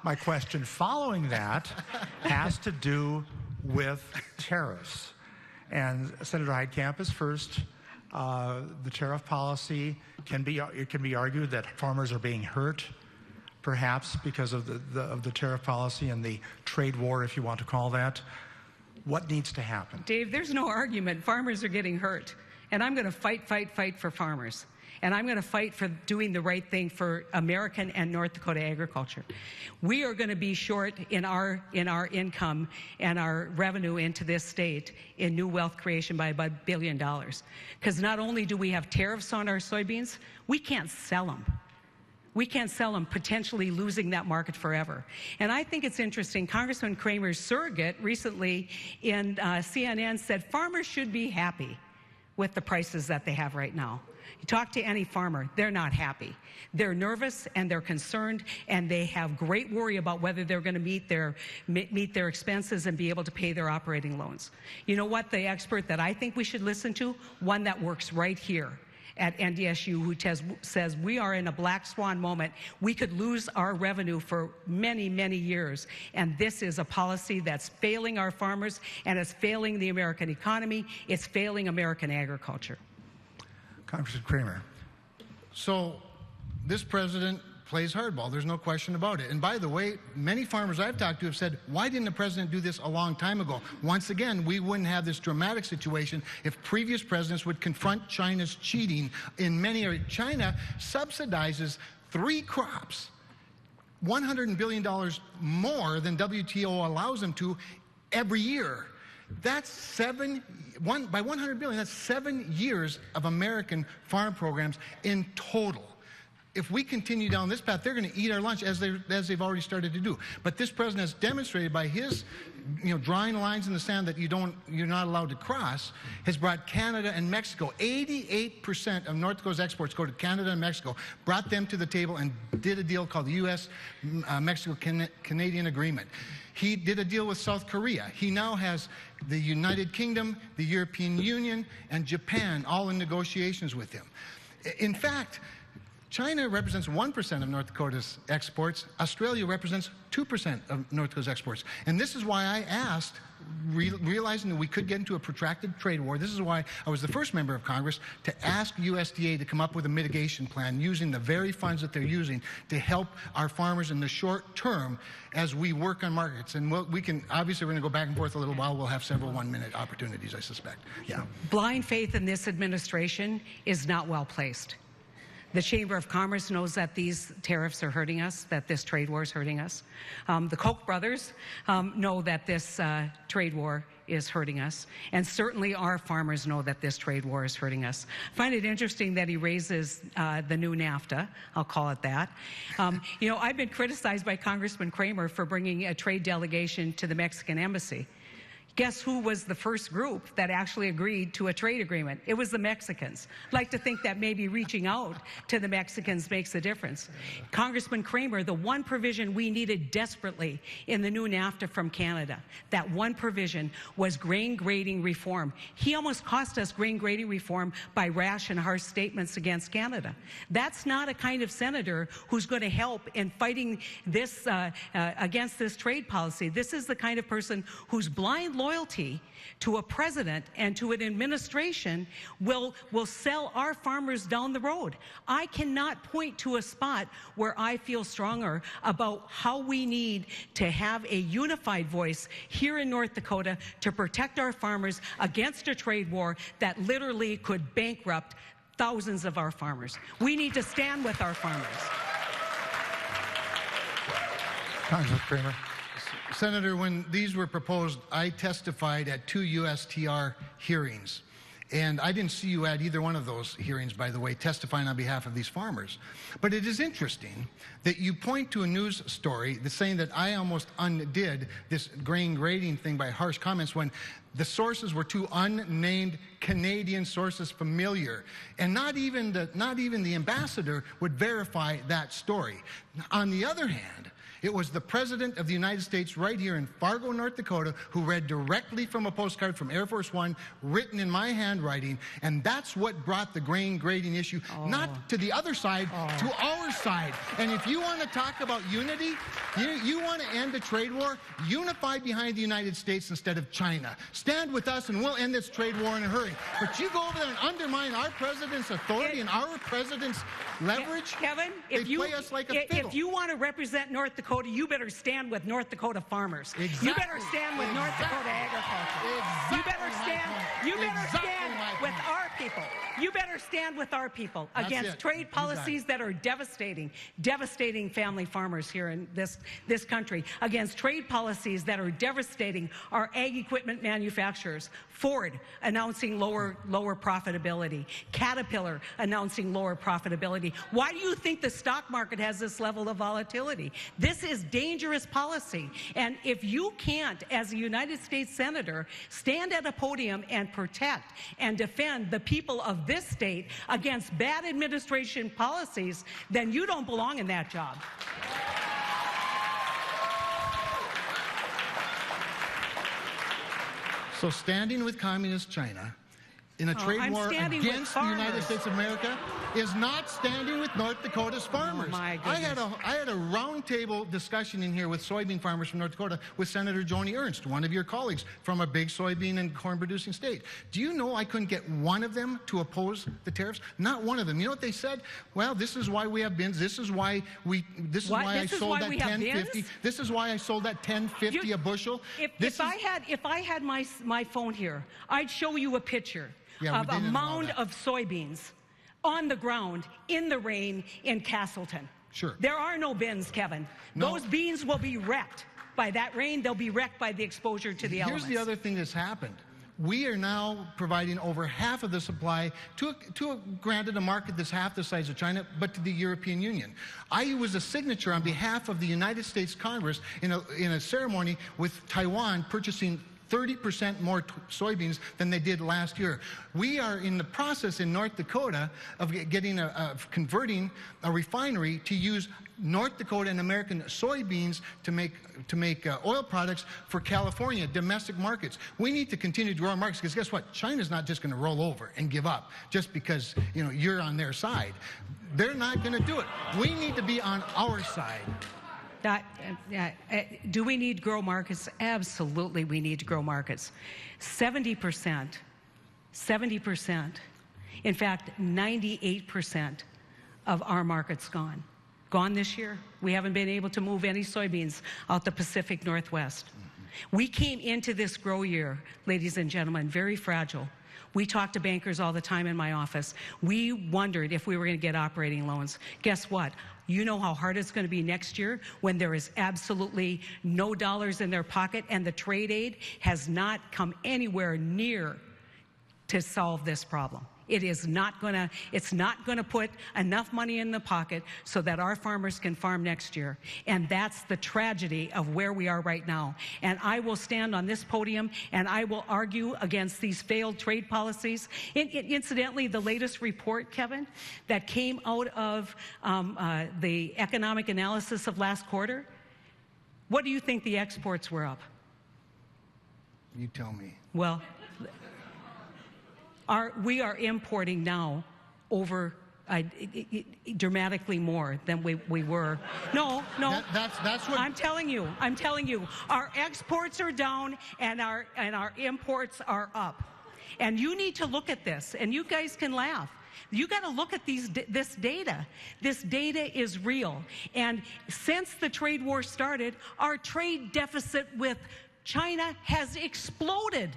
my question following that has to do with tariffs. And Senator Heitkamp is first. The tariff policy it can be argued that farmers are being hurt, perhaps because of the tariff policy and the trade war, if you want to call that. What needs to happen? Dave, there's no argument. Farmers are getting hurt. And I'm going to fight for farmers. And I'm going to fight for doing the right thing for American and North Dakota agriculture. We are going to be short in our income and our revenue into this state in new wealth creation by about $1 billion. Because not only do we have tariffs on our soybeans, we can't sell them. We can't sell them, potentially losing that market forever. And I think it's interesting, Congressman Cramer's surrogate recently in CNN said farmers should be happy with the prices that they have right now. You talk to any farmer, they're not happy. They're nervous and they're concerned, and they have great worry about whether they're going to meet their expenses and be able to pay their operating loans. You know what? The expert that I think we should listen to, one that works right here at NDSU, who says we are in a black swan moment. We could lose our revenue for many, many years. And this is a policy that's failing our farmers, and it's failing the American economy. It's failing American agriculture. Congressman Cramer. So this president plays hardball. There's no question about it. And by the way, many farmers I've talked to have said, why didn't the president do this a long time ago? Once again, we wouldn't have this dramatic situation if previous presidents would confront China's cheating in many areas. China subsidizes 3 crops, $100 billion more than WTO allows them to every year. That's by $100 billion, that's 7 years of American farm programs in total. If we continue down this path, they're going to eat our lunch as they've already started to do. But this president has demonstrated by his, drawing lines in the sand that you're not allowed to cross, has brought Canada and Mexico. 88% of North Dakota's exports go to Canada and Mexico. Brought them to the table and did a deal called the U.S.-Mexico-Canadian Agreement. He did a deal with South Korea. He now has the United Kingdom, the European Union, and Japan all in negotiations with him. In fact, China represents 1% of North Dakota's exports. Australia represents 2% of North Dakota's exports. And this is why I asked, realizing that we could get into a protracted trade war, this is why I was the first member of Congress to ask USDA to come up with a mitigation plan using the very funds that they're using to help our farmers in the short term as we work on markets. And we can, obviously we're going to go back and forth a little while. We'll have several one-minute opportunities, I suspect. Yeah. Blind faith in this administration is not well placed. The Chamber of Commerce knows that these tariffs are hurting us, that this trade war is hurting us. The Koch brothers know that this trade war is hurting us. And certainly our farmers know that this trade war is hurting us. I find it interesting that he raises the new NAFTA, I'll call it that. I've been criticized by Congressman Cramer for bringing a trade delegation to the Mexican embassy. Guess who was the first group that actually agreed to a trade agreement? It was the Mexicans. I'd like to think that maybe reaching out to the Mexicans makes a difference. Congressman Cramer, the one provision we needed desperately in the new NAFTA from Canada, that one provision was grain grading reform. He almost cost us grain grading reform by rash and harsh statements against Canada. That's not a kind of senator who's going to help in fighting this against this trade policy. This is the kind of person whose blind loyalty to a president and to an administration will sell our farmers down the road. I cannot point to a spot where I feel stronger about how we need to have a unified voice here in North Dakota to protect our farmers against a trade war that literally could bankrupt thousands of our farmers. We need to stand with our farmers. Congressman Cramer. Senator, when these were proposed, I testified at 2 USTR hearings. And I didn't see you at either one of those hearings, by the way, testifying on behalf of these farmers. But it is interesting that you point to a news story that's saying that I almost undid this grain grading thing by harsh comments when the sources were two unnamed Canadian sources familiar. And not even the ambassador would verify that story. On the other hand, It was the President of the United States right here in Fargo, North Dakota, who read directly from a postcard from Air Force One, written in my handwriting, and that's what brought the grain grading issue, not to the other side, to our side. And if you want to talk about unity, you want to end a trade war, unify behind the United States instead of China. Stand with us and we'll end this trade war in a hurry. But you go over there and undermine our president's authority and our president's leverage. Kevin, if you want to represent North Dakota, you better stand with North Dakota farmers. Exactly. You better stand with North Dakota agriculture. Exactly. You better stand with our people. You better stand with our people against trade policies that are devastating family farmers here in this country, against trade policies that are devastating our ag equipment manufacturers. Ford announcing lower profitability. Caterpillar announcing lower profitability. Why do you think the stock market has this level of volatility? This is dangerous policy. And if you can't, as a United States Senator, stand at a podium and protect and defend the people of this state against bad administration policies, then you don't belong in that job. So standing with Communist China in a trade war against the United States of America is not standing with North Dakota's farmers. Oh, my goodness. I had a roundtable discussion in here with soybean farmers from North Dakota with Senator Joni Ernst, one of your colleagues from a big soybean and corn producing state. Do you know I couldn't get one of them to oppose the tariffs? Not one of them. You know what they said? Well, this is why we have bins. This is why I sold that $10.50. This is why I sold that $10.50 a bushel. If I had my phone here, I'd show you a picture of a mound of soybeans on the ground in the rain in Castleton. Sure. There are no bins, Kevin. No. Those beans will be wrecked by that rain. They'll be wrecked by the exposure to the elements. Here's the other thing that's happened. We are now providing over half of the supply to granted a market that's half the size of China, but to the European Union. I was a signature on behalf of the United States Congress in a ceremony with Taiwan purchasing 30% more soybeans than they did last year. We are in the process in North Dakota of converting a refinery to use North Dakota and American soybeans to make oil products for California domestic markets. We need to continue to grow our markets because guess what? China's not just going to roll over and give up just because you're on their side. They're not going to do it. We need to be on our side. Do we need to grow markets? Absolutely, we need to grow markets. 70%, in fact, 98% of our market's gone. Gone this year. We haven't been able to move any soybeans out the Pacific Northwest. We came into this grow year, ladies and gentlemen, very fragile. We talk to bankers all the time in my office. We wondered if we were going to get operating loans. Guess what? You know how hard it's going to be next year when there is absolutely no dollars in their pocket and the trade aid has not come anywhere near to solve this problem. It's not going to put enough money in the pocket so that our farmers can farm next year. And that's the tragedy of where we are right now. And I will stand on this podium and I will argue against these failed trade policies. Incidentally, the latest report, Kevin, that came out of the economic analysis of last quarter, what do you think the exports were up? You tell me. Well, we are importing now over dramatically more than we were. No. That's what I'm telling you. Our exports are down and our imports are up. And you need to look at this, and you guys can laugh. You got to look at this data. This data is real. And since the trade war started, our trade deficit with China has exploded.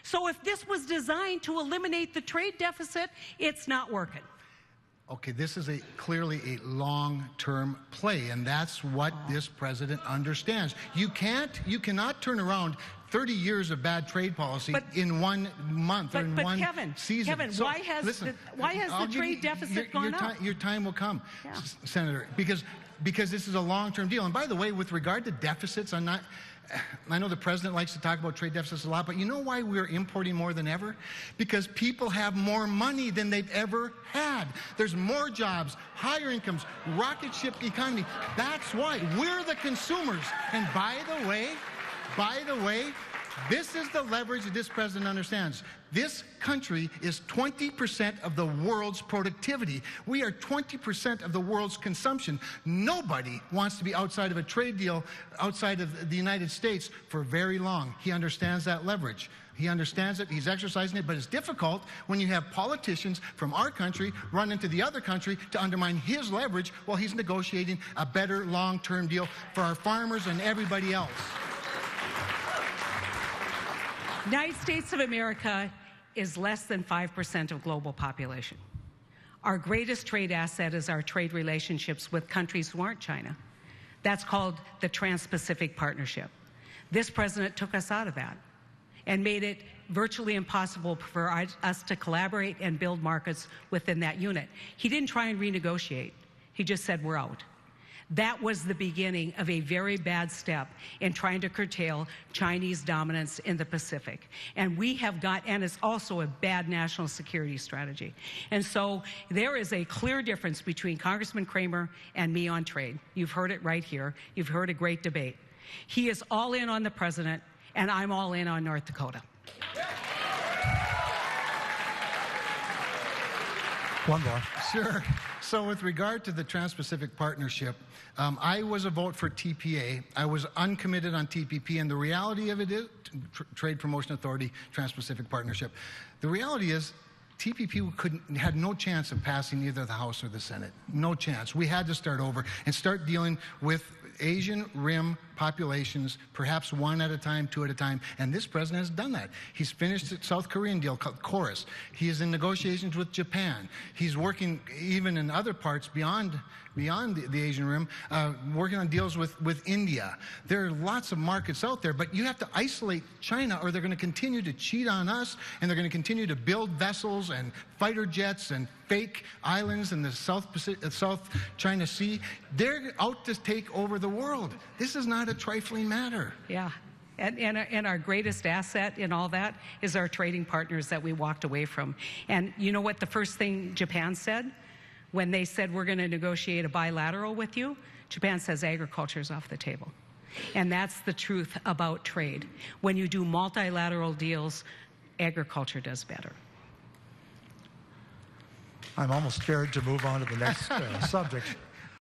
So if this was designed to eliminate the trade deficit, it's not working. Okay, this is clearly a long-term play, and that's what this president understands. You cannot turn around 30 years of bad trade policy in 1 month or in one season. Kevin, so, why has the trade deficit gone up? Your time will come, Senator, because because this is a long-term deal. And by the way, with regard to deficits, I know the president likes to talk about trade deficits a lot, but you know why we're importing more than ever? Because people have more money than they've ever had. There's more jobs, higher incomes, rocket ship economy. That's why we're the consumers. And by the way, this is the leverage that this president understands. This country is 20% of the world's productivity. We are 20% of the world's consumption. Nobody wants to be outside of a trade deal outside of the United States for very long. He understands that leverage. He understands it, he's exercising it, but it's difficult when you have politicians from our country run into the other country to undermine his leverage while he's negotiating a better long-term deal for our farmers and everybody else. United States of America is less than 5% of global population. Our greatest trade asset is our trade relationships with countries who aren't China. That's called the Trans-Pacific Partnership. This president took us out of that and made it virtually impossible for us to collaborate and build markets within that unit. He didn't try and renegotiate. He just said, we're out. That was the beginning of a very bad step in trying to curtail Chinese dominance in the Pacific. And it's also a bad national security strategy. And so there is a clear difference between Congressman Cramer and me on trade. You've heard it right here. You've heard a great debate. He is all in on the president, and I'm all in on North Dakota. One more. Sure. So with regard to the Trans-Pacific Partnership, I was a vote for TPA. I was uncommitted on TPP, and the reality of it is, Trade Promotion Authority, Trans-Pacific Partnership. The reality is, TPP had no chance of passing either the House or the Senate. No chance. We had to start over and start dealing with Asian Rim populations, perhaps one at a time, two at a time, and this president has done that. He's finished the South Korean deal called Chorus. He is in negotiations with Japan. He's working even in other parts beyond the Asian Rim, working on deals with India. There are lots of markets out there, but you have to isolate China or they're going to continue to cheat on us, and they're going to continue to build vessels and fighter jets and fake islands in the South China Sea. They're out to take over the world. This is not a trifling matter. Yeah. And our greatest asset in all that is our trading partners that we walked away from. And you know what the first thing Japan said? When they said, we're going to negotiate a bilateral with you, Japan says agriculture is off the table. And that's the truth about trade. When you do multilateral deals, agriculture does better. I'm almost scared to move on to the next subject.